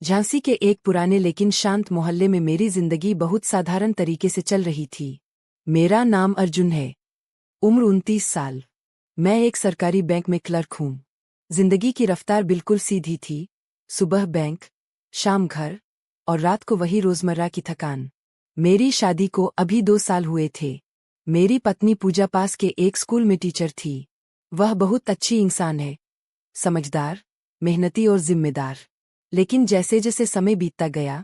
झांसी के एक पुराने लेकिन शांत मोहल्ले में मेरी जिंदगी बहुत साधारण तरीके से चल रही थी। मेरा नाम अर्जुन है। उम्र 29 साल। मैं एक सरकारी बैंक में क्लर्क हूँ। जिंदगी की रफ्तार बिल्कुल सीधी थी। सुबह बैंक, शाम घर और रात को वही रोजमर्रा की थकान। मेरी शादी को अभी 2 साल हुए थे। मेरी पत्नी पूजा पास के एक स्कूल में टीचर थी। वह बहुत अच्छी इंसान है, समझदार, मेहनती और जिम्मेदार। लेकिन जैसे जैसे समय बीतता गया,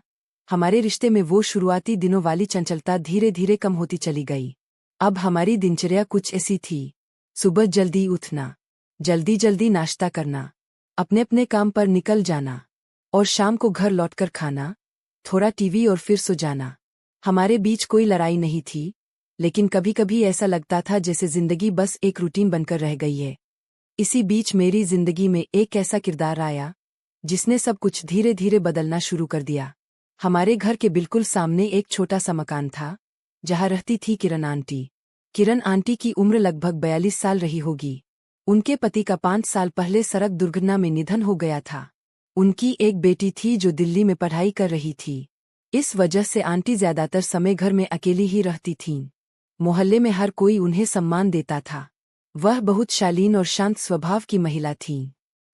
हमारे रिश्ते में वो शुरुआती दिनों वाली चंचलता धीरे धीरे कम होती चली गई। अब हमारी दिनचर्या कुछ ऐसी थी। सुबह जल्दी उठना, जल्दी जल्दी नाश्ता करना, अपने अपने काम पर निकल जाना और शाम को घर लौटकर खाना, थोड़ा टीवी और फिर सो जाना। हमारे बीच कोई लड़ाई नहीं थी, लेकिन कभी कभी ऐसा लगता था जैसे जिंदगी बस एक रूटीन बनकर रह गई है। इसी बीच मेरी जिंदगी में एक ऐसा किरदार आया जिसने सब कुछ धीरे धीरे बदलना शुरू कर दिया। हमारे घर के बिल्कुल सामने एक छोटा सा मकान था, जहाँ रहती थी किरण आंटी। किरण आंटी की उम्र लगभग 42 साल रही होगी। उनके पति का 5 साल पहले सड़क दुर्घटना में निधन हो गया था। उनकी एक बेटी थी जो दिल्ली में पढ़ाई कर रही थी। इस वजह से आंटी ज्यादातर समय घर में अकेली ही रहती थीं। मोहल्ले में हर कोई उन्हें सम्मान देता था। वह बहुत शालीन और शांत स्वभाव की महिला थीं।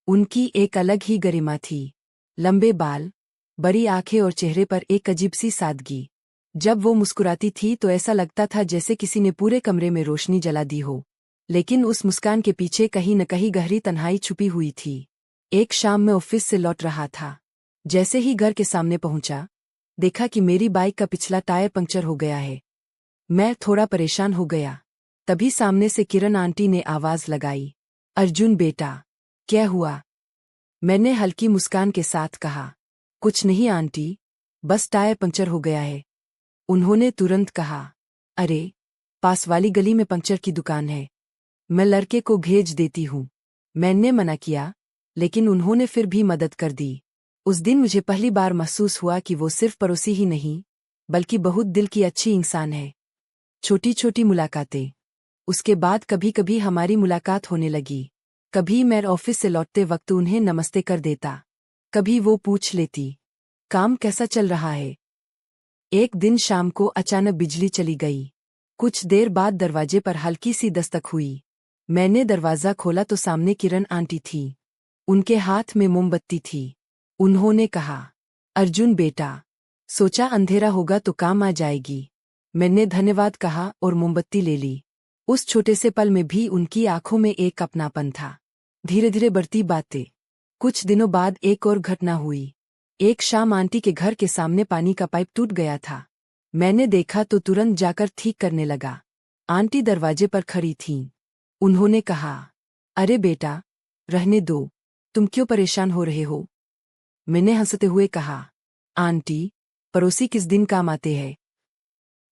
उनकी एक अलग ही गरिमा थी। लंबे बाल, बड़ी आंखें और चेहरे पर एक अजीब सी सादगी। जब वो मुस्कुराती थी तो ऐसा लगता था जैसे किसी ने पूरे कमरे में रोशनी जला दी हो। लेकिन उस मुस्कान के पीछे कहीं न कहीं गहरी तन्हाई छुपी हुई थी। एक शाम मैं ऑफिस से लौट रहा था। जैसे ही घर के सामने पहुंचा, देखा कि मेरी बाइक का पिछला टायर पंक्चर हो गया है। मैं थोड़ा परेशान हो गया। तभी सामने से किरण आंटी ने आवाज लगाई, अर्जुन बेटा, क्या हुआ? मैंने हल्की मुस्कान के साथ कहा, कुछ नहीं आंटी, बस टायर पंक्चर हो गया है। उन्होंने तुरंत कहा, अरे, पास वाली गली में पंक्चर की दुकान है, मैं लड़के को भेज देती हूँ। मैंने मना किया, लेकिन उन्होंने फिर भी मदद कर दी। उस दिन मुझे पहली बार महसूस हुआ कि वो सिर्फ पड़ोसी ही नहीं, बल्कि बहुत दिल की अच्छी इंसान है। छोटी छोटी मुलाकातें। उसके बाद कभी कभी हमारी मुलाकात होने लगी। कभी मैं ऑफिस से लौटते वक्त उन्हें नमस्ते कर देता, कभी वो पूछ लेती, काम कैसा चल रहा है। एक दिन शाम को अचानक बिजली चली गई। कुछ देर बाद दरवाजे पर हल्की सी दस्तक हुई। मैंने दरवाजा खोला तो सामने किरण आंटी थी। उनके हाथ में मोमबत्ती थी। उन्होंने कहा, अर्जुन बेटा, सोचा अंधेरा होगा तो काम आ जाएगी। मैंने धन्यवाद कहा और मोमबत्ती ले ली। उस छोटे से पल में भी उनकी आंखों में एक अपनापन था। धीरे धीरे बढ़ती बातें। कुछ दिनों बाद एक और घटना हुई। एक शाम आंटी के घर के सामने पानी का पाइप टूट गया था। मैंने देखा तो तुरंत जाकर ठीक करने लगा। आंटी दरवाजे पर खड़ी थीं। उन्होंने कहा, अरे बेटा, रहने दो, तुम क्यों परेशान हो रहे हो? मैंने हंसते हुए कहा, आंटी, पड़ोसी किस दिन काम आते हैं।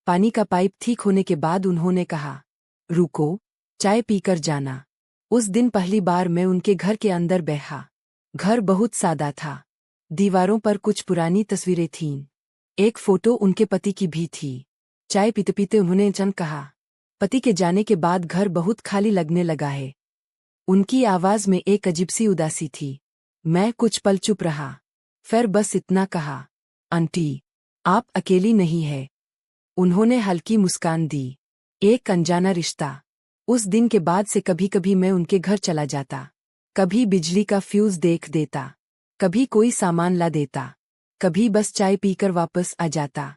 पानी का पाइप ठीक होने के बाद उन्होंने कहा, रुको, चाय पीकर जाना। उस दिन पहली बार मैं उनके घर के अंदर बैठा। घर बहुत सादा था। दीवारों पर कुछ पुरानी तस्वीरें थीं। एक फोटो उनके पति की भी थी। चाय पीते पीते उन्होंने अचानक कहा, पति के जाने के बाद घर बहुत खाली लगने लगा है। उनकी आवाज में एक अजीब सी उदासी थी। मैं कुछ पल चुप रहा, फिर बस इतना कहा, आंटी, आप अकेली नहीं है। उन्होंने हल्की मुस्कान दी। एक अनजाना रिश्ता। उस दिन के बाद से कभी कभी मैं उनके घर चला जाता। कभी बिजली का फ्यूज देख देता, कभी कोई सामान ला देता, कभी बस चाय पीकर वापस आ जाता।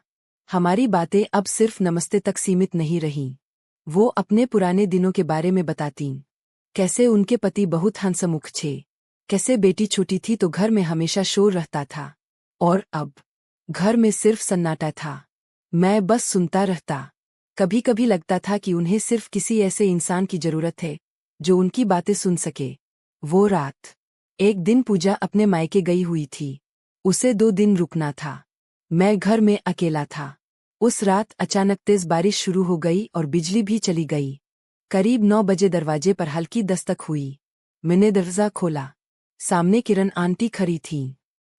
हमारी बातें अब सिर्फ नमस्ते तक सीमित नहीं रहीं। वो अपने पुराने दिनों के बारे में बतातीं। कैसे उनके पति बहुत हंसमुख थे, कैसे बेटी छोटी थी तो घर में हमेशा शोर रहता था, और अब घर में सिर्फ सन्नाटा था। मैं बस सुनता रहता। कभी कभी लगता था कि उन्हें सिर्फ किसी ऐसे इंसान की जरूरत है जो उनकी बातें सुन सके। वो रात। एक दिन पूजा अपने मायके गई हुई थी। उसे 2 दिन रुकना था। मैं घर में अकेला था। उस रात अचानक तेज बारिश शुरू हो गई और बिजली भी चली गई। करीब 9 बजे दरवाजे पर हल्की दस्तक हुई। मैंने दरवाजा खोला। सामने किरण आंटी खड़ी थीं।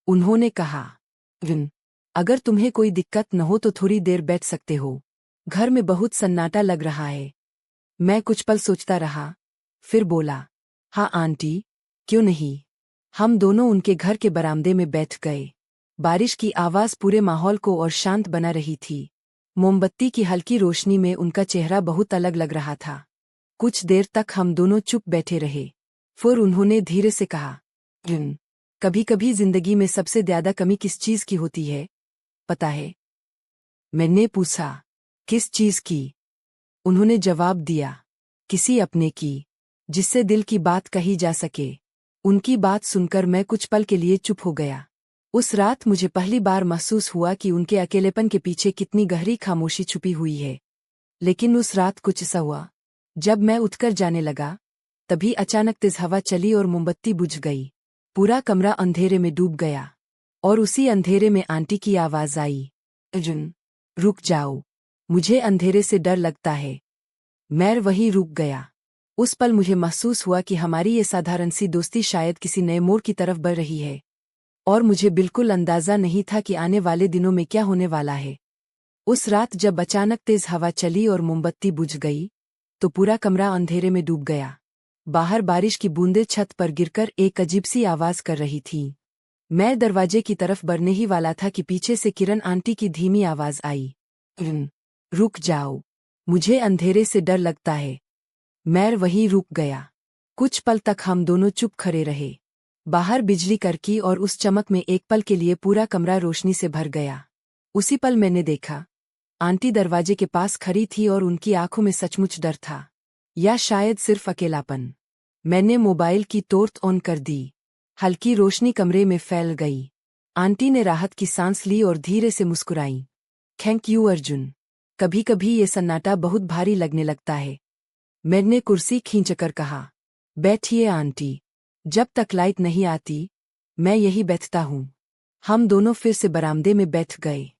उन्होंने कहा, विन, अगर तुम्हें कोई दिक्कत न हो तो थोड़ी देर बैठ सकते हो, घर में बहुत सन्नाटा लग रहा है। मैं कुछ पल सोचता रहा, फिर बोला, हाँ आंटी, क्यों नहीं। हम दोनों उनके घर के बरामदे में बैठ गए। बारिश की आवाज पूरे माहौल को और शांत बना रही थी। मोमबत्ती की हल्की रोशनी में उनका चेहरा बहुत अलग लग रहा था। कुछ देर तक हम दोनों चुप बैठे रहे। फिर उन्होंने धीरे से कहा, कभी कभी जिंदगी में सबसे ज्यादा कमी किस चीज की होती है, पता है? मैंने पूछा, किस चीज की? उन्होंने जवाब दिया, किसी अपने की, जिससे दिल की बात कही जा सके। उनकी बात सुनकर मैं कुछ पल के लिए चुप हो गया। उस रात मुझे पहली बार महसूस हुआ कि उनके अकेलेपन के पीछे कितनी गहरी खामोशी छुपी हुई है। लेकिन उस रात कुछ ऐसा हुआ। जब मैं उठकर जाने लगा, तभी अचानक तेज हवा चली और मोमबत्ती बुझ गई। पूरा कमरा अंधेरे में डूब गया। और उसी अंधेरे में आंटी की आवाज आई, अर्जुन, रुक जाओ, मुझे अंधेरे से डर लगता है। मैं वहीं रुक गया। उस पल मुझे महसूस हुआ कि हमारी ये साधारण सी दोस्ती शायद किसी नए मोड़ की तरफ बढ़ रही है। और मुझे बिल्कुल अंदाजा नहीं था कि आने वाले दिनों में क्या होने वाला है। उस रात जब अचानक तेज हवा चली और मोमबत्ती बुझ गई, तो पूरा कमरा अंधेरे में डूब गया। बाहर बारिश की बूंदें छत पर गिरकर एक अजीब सी आवाज कर रही थी। मैं दरवाजे की तरफ बढ़ने ही वाला था कि पीछे से किरण आंटी की धीमी आवाज आई, रुक जाओ, मुझे अंधेरे से डर लगता है। मैं वहीं रुक गया। कुछ पल तक हम दोनों चुप खड़े रहे। बाहर बिजली कड़की और उस चमक में एक पल के लिए पूरा कमरा रोशनी से भर गया। उसी पल मैंने देखा, आंटी दरवाजे के पास खड़ी थी और उनकी आंखों में सचमुच डर था, या शायद सिर्फ अकेलापन। मैंने मोबाइल की टॉर्च ऑन कर दी। हल्की रोशनी कमरे में फैल गई। आंटी ने राहत की सांस ली और धीरे से मुस्कुराई। थैंक यू अर्जुन, कभी कभी ये सन्नाटा बहुत भारी लगने लगता है। मैंने कुर्सी खींचकर कहा, बैठिए आंटी, जब तक लाइट नहीं आती मैं यही बैठता हूँ। हम दोनों फिर से बरामदे में बैठ गए।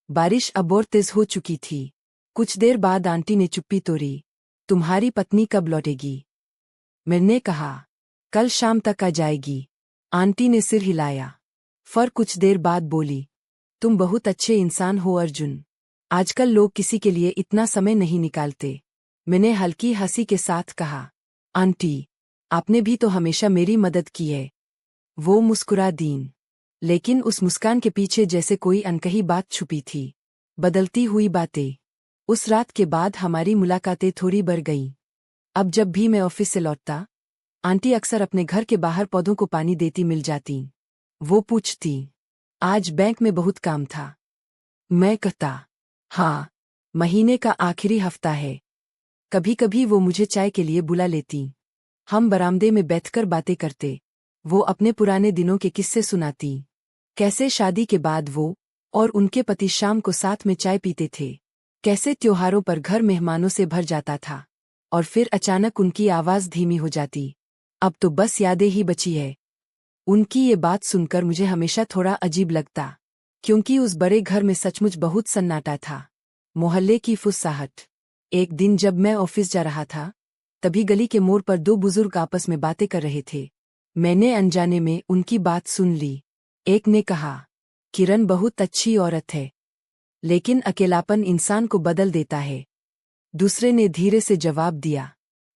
बारिश अब और तेज हो चुकी थी। कुछ देर बाद आंटी ने चुप्पी तोड़ी, तुम्हारी पत्नी कब लौटेगी? मैंने कहा, कल शाम तक आ जाएगी। आंटी ने सिर हिलाया। फिर कुछ देर बाद बोली, तुम बहुत अच्छे इंसान हो अर्जुन, आजकल लोग किसी के लिए इतना समय नहीं निकालते। मैंने हल्की हंसी के साथ कहा, आंटी, आपने भी तो हमेशा मेरी मदद की है। वो मुस्कुरा दीं, लेकिन उस मुस्कान के पीछे जैसे कोई अनकही बात छुपी थी। बदलती हुई बातें। उस रात के बाद हमारी मुलाकातें थोड़ी बढ़ गईं। अब जब भी मैं ऑफिस से लौटता, आंटी अक्सर अपने घर के बाहर पौधों को पानी देती मिल जाती। वो पूछती, आज बैंक में बहुत काम था? मैं कहता, हाँ, महीने का आखिरी हफ्ता है। कभी कभी वो मुझे चाय के लिए बुला लेती। हम बरामदे में बैठकर बातें करते। वो अपने पुराने दिनों के किस्से सुनाती, कैसे शादी के बाद वो और उनके पति शाम को साथ में चाय पीते थे, कैसे त्योहारों पर घर मेहमानों से भर जाता था, और फिर अचानक उनकी आवाज धीमी हो जाती, अब तो बस यादें ही बची है। उनकी ये बात सुनकर मुझे हमेशा थोड़ा अजीब लगता, क्योंकि उस बड़े घर में सचमुच बहुत सन्नाटा था, मोहल्ले की फुस्साहट। एक दिन जब मैं ऑफिस जा रहा था, तभी गली के मोड़ पर दो बुजुर्ग आपस में बातें कर रहे थे। मैंने अनजाने में उनकी बात सुन ली। एक ने कहा, किरण बहुत अच्छी औरत है, लेकिन अकेलापन इंसान को बदल देता है। दूसरे ने धीरे से जवाब दिया,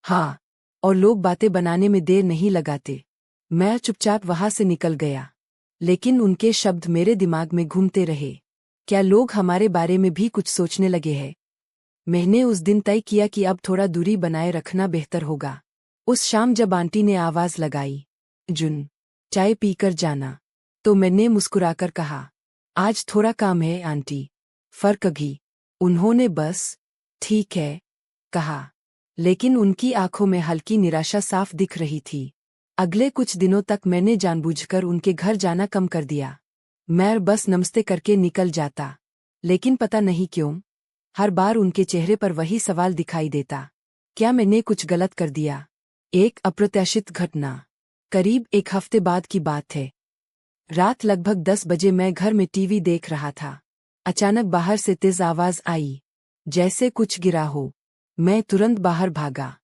हाँ, और लोग बातें बनाने में देर नहीं लगाते। मैं चुपचाप वहां से निकल गया, लेकिन उनके शब्द मेरे दिमाग में घूमते रहे। क्या लोग हमारे बारे में भी कुछ सोचने लगे हैं? मैंने उस दिन तय किया कि अब थोड़ा दूरी बनाए रखना बेहतर होगा। उस शाम जब आंटी ने आवाज लगाई, जुन, चाय पीकर जाना, तो मैंने मुस्कुराकर कहा, आज थोड़ा काम है आंटी। फर्क भी। उन्होंने बस ठीक है कहा, लेकिन उनकी आंखों में हल्की निराशा साफ दिख रही थी। अगले कुछ दिनों तक मैंने जानबूझकर उनके घर जाना कम कर दिया। मैं बस नमस्ते करके निकल जाता, लेकिन पता नहीं क्यों हर बार उनके चेहरे पर वही सवाल दिखाई देता, क्या मैंने कुछ गलत कर दिया? एक अप्रत्याशित घटना। करीब एक हफ्ते बाद की बात है। रात लगभग 10 बजे मैं घर में टीवी देख रहा था। अचानक बाहर से तेज आवाज आई, जैसे कुछ गिरा हो। मैं तुरंत बाहर भागा।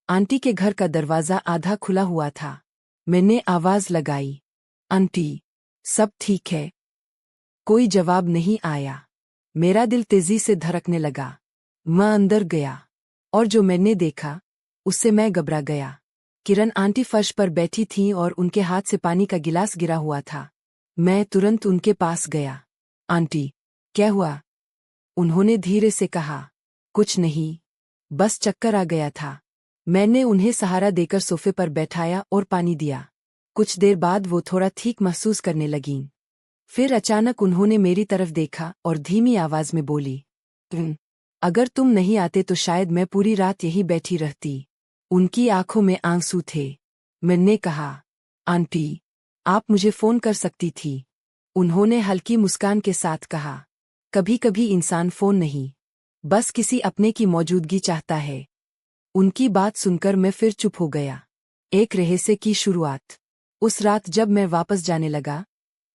आंटी के घर का दरवाजा आधा खुला हुआ था। मैंने आवाज लगाई, आंटी, सब ठीक है? कोई जवाब नहीं आया। मेरा दिल तेजी से धड़कने लगा। मैं अंदर गया, और जो मैंने देखा उससे मैं घबरा गया। किरण आंटी फर्श पर बैठी थीं और उनके हाथ से पानी का गिलास गिरा हुआ था। मैं तुरंत उनके पास गया। आंटी, क्या हुआ? उन्होंने धीरे से कहा। कुछ नहीं, बस चक्कर आ गया था। मैंने उन्हें सहारा देकर सोफे पर बैठाया और पानी दिया। कुछ देर बाद वो थोड़ा ठीक महसूस करने लगीं। फिर अचानक उन्होंने मेरी तरफ देखा और धीमी आवाज में बोली, अगर तुम नहीं आते तो शायद मैं पूरी रात यहीं बैठी रहती। उनकी आंखों में आंसू थे। मैंने कहा, आंटी, आप मुझे फोन कर सकती थी। उन्होंने हल्की मुस्कान के साथ कहा, कभी कभी इंसान फोन नहीं, बस किसी अपने की मौजूदगी चाहता है। उनकी बात सुनकर मैं फिर चुप हो गया। एक रहस्य की शुरुआत। उस रात जब मैं वापस जाने लगा,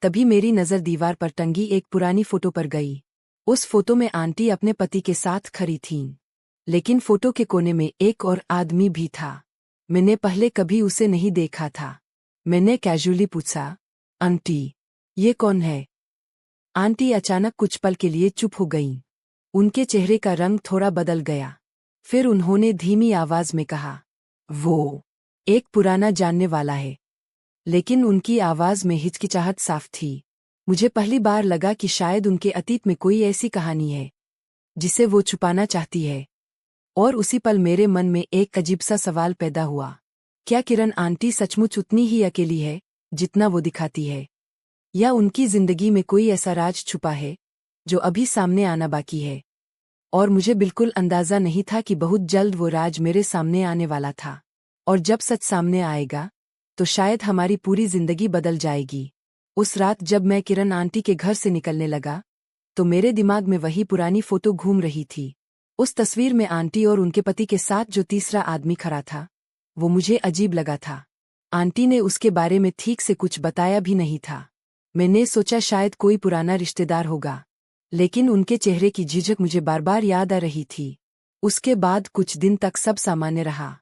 तभी मेरी नज़र दीवार पर टंगी एक पुरानी फोटो पर गई। उस फोटो में आंटी अपने पति के साथ खड़ी थीं, लेकिन फोटो के कोने में एक और आदमी भी था। मैंने पहले कभी उसे नहीं देखा था। मैंने कैजुअली पूछा, आंटी, ये कौन है? आंटी अचानक कुछ पल के लिए चुप हो गईं। उनके चेहरे का रंग थोड़ा बदल गया। फिर उन्होंने धीमी आवाज में कहा, वो एक पुराना जानने वाला है। लेकिन उनकी आवाज में हिचकिचाहट साफ थी। मुझे पहली बार लगा कि शायद उनके अतीत में कोई ऐसी कहानी है जिसे वो छुपाना चाहती है। और उसी पल मेरे मन में एक अजीब सा सवाल पैदा हुआ। क्या किरण आंटी सचमुच उतनी ही अकेली है जितना वो दिखाती है? या उनकी जिंदगी में कोई ऐसा राज छुपा है जो अभी सामने आना बाकी है? और मुझे बिल्कुल अंदाजा नहीं था कि बहुत जल्द वो राज मेरे सामने आने वाला था। और जब सच सामने आएगा तो शायद हमारी पूरी जिंदगी बदल जाएगी। उस रात जब मैं किरण आंटी के घर से निकलने लगा, तो मेरे दिमाग में वही पुरानी फोटो घूम रही थी। उस तस्वीर में आंटी और उनके पति के साथ जो तीसरा आदमी खड़ा था, वो मुझे अजीब लगा था। आंटी ने उसके बारे में ठीक से कुछ बताया भी नहीं था। मैंने सोचा शायद कोई पुराना रिश्तेदार होगा, लेकिन उनके चेहरे की झिझक मुझे बार बार याद आ रही थी। उसके बाद कुछ दिन तक सब सामान्य रहा।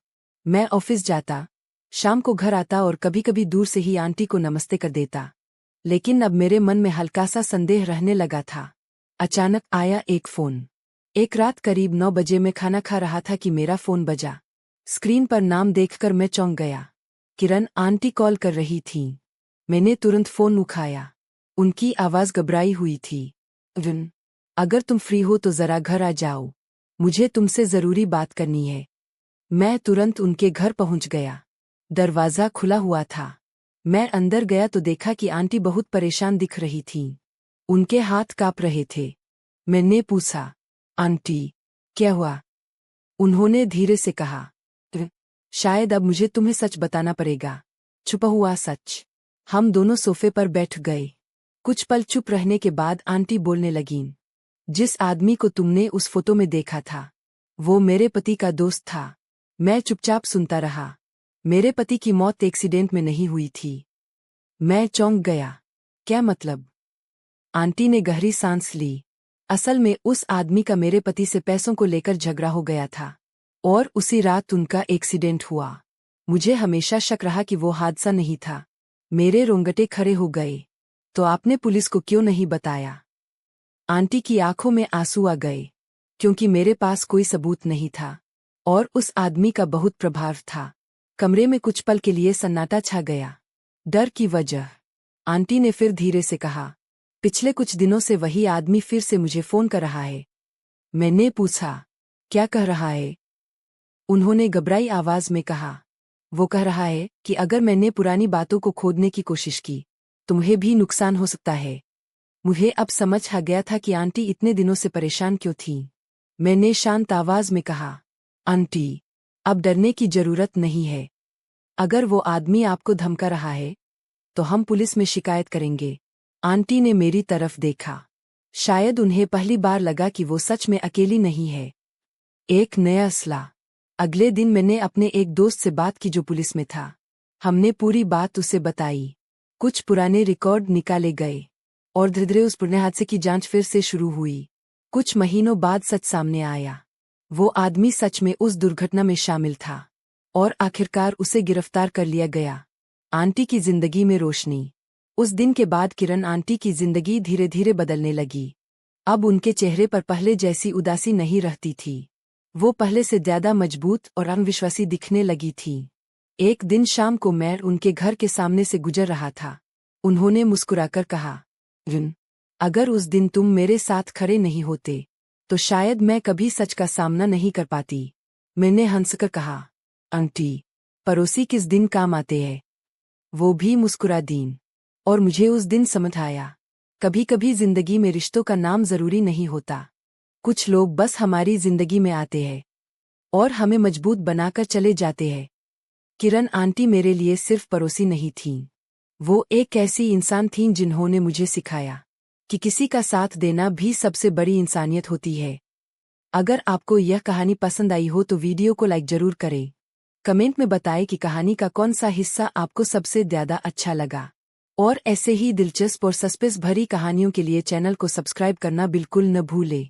मैं ऑफिस जाता, शाम को घर आता और कभी-कभी दूर से ही आंटी को नमस्ते कर देता। लेकिन अब मेरे मन में हल्का सा संदेह रहने लगा था। अचानक आया एक फोन। एक रात करीब 9 बजे मैं खाना खा रहा था कि मेरा फोन बजा। स्क्रीन पर नाम देखकर मैं चौंक गया। किरण आंटी कॉल कर रही थीं। मैंने तुरंत फोन उठाया। उनकी आवाज घबराई हुई थी। विन, अगर तुम फ्री हो तो जरा घर आ जाओ, मुझे तुमसे जरूरी बात करनी है। मैं तुरंत उनके घर पहुंच गया। दरवाजा खुला हुआ था। मैं अंदर गया तो देखा कि आंटी बहुत परेशान दिख रही थीं। उनके हाथ कांप रहे थे। मैंने पूछा, आंटी, क्या हुआ? उन्होंने धीरे से कहा, शायद अब मुझे तुम्हें सच बताना पड़ेगा। छुपा हुआ सच। हम दोनों सोफे पर बैठ गए। कुछ पल चुप रहने के बाद आंटी बोलने लगीं, जिस आदमी को तुमने उस फोटो में देखा था, वो मेरे पति का दोस्त था। मैं चुपचाप सुनता रहा। मेरे पति की मौत एक्सीडेंट में नहीं हुई थी। मैं चौंक गया। क्या मतलब? आंटी ने गहरी सांस ली। असल में उस आदमी का मेरे पति से पैसों को लेकर झगड़ा हो गया था, और उसी रात उनका एक्सीडेंट हुआ। मुझे हमेशा शक रहा कि वो हादसा नहीं था। मेरे रोंगटे खड़े हो गए। तो आपने पुलिस को क्यों नहीं बताया? आंटी की आंखों में आंसू आ गए। क्योंकि मेरे पास कोई सबूत नहीं था, और उस आदमी का बहुत प्रभाव था। कमरे में कुछ पल के लिए सन्नाटा छा गया। डर की वजह। आंटी ने फिर धीरे से कहा, पिछले कुछ दिनों से वही आदमी फिर से मुझे फोन कर रहा है। मैंने पूछा, क्या कह रहा है? उन्होंने घबराई आवाज में कहा, वो कह रहा है कि अगर मैंने पुरानी बातों को खोदने की कोशिश की, तुम्हें भी नुकसान हो सकता है। मुझे अब समझ आ गया था कि आंटी इतने दिनों से परेशान क्यों थीं। मैंने शांत आवाज में कहा, आंटी, अब डरने की जरूरत नहीं है। अगर वो आदमी आपको धमका रहा है, तो हम पुलिस में शिकायत करेंगे। आंटी ने मेरी तरफ देखा। शायद उन्हें पहली बार लगा कि वो सच में अकेली नहीं है। एक नया असला। अगले दिन मैंने अपने एक दोस्त से बात की जो पुलिस में था। हमने पूरी बात उसे बताई। कुछ पुराने रिकॉर्ड निकाले गए, और धीरे धीरे उस पुराने हादसे की जांच फिर से शुरू हुई। कुछ महीनों बाद सच सामने आया। वो आदमी सच में उस दुर्घटना में शामिल था, और आखिरकार उसे गिरफ्तार कर लिया गया। आंटी की जिंदगी में रोशनी। उस दिन के बाद किरण आंटी की जिंदगी धीरे धीरे बदलने लगी। अब उनके चेहरे पर पहले जैसी उदासी नहीं रहती थी। वो पहले से ज्यादा मजबूत और आत्मविश्वासी दिखने लगी थी। एक दिन शाम को मैं उनके घर के सामने से गुजर रहा था। उन्होंने मुस्कुराकर कहा, रुन, अगर उस दिन तुम मेरे साथ खड़े नहीं होते तो शायद मैं कभी सच का सामना नहीं कर पाती। मैंने हंसकर कहा, आंटी, पड़ोसी किस दिन काम आते हैं। वो भी मुस्कुरा दीं और मुझे उस दिन समझ आया, कभी कभी जिंदगी में रिश्तों का नाम जरूरी नहीं होता। कुछ लोग बस हमारी जिंदगी में आते हैं और हमें मजबूत बनाकर चले जाते हैं। किरण आंटी मेरे लिए सिर्फ पड़ोसी नहीं थीं, वो एक ऐसी इंसान थीं जिन्होंने मुझे सिखाया कि किसी का साथ देना भी सबसे बड़ी इंसानियत होती है। अगर आपको यह कहानी पसंद आई हो तो वीडियो को लाइक जरूर करें। कमेंट में बताएं कि कहानी का कौन सा हिस्सा आपको सबसे ज्यादा अच्छा लगा। और ऐसे ही दिलचस्प और सस्पेंस भरी कहानियों के लिए चैनल को सब्सक्राइब करना बिल्कुल न भूलें।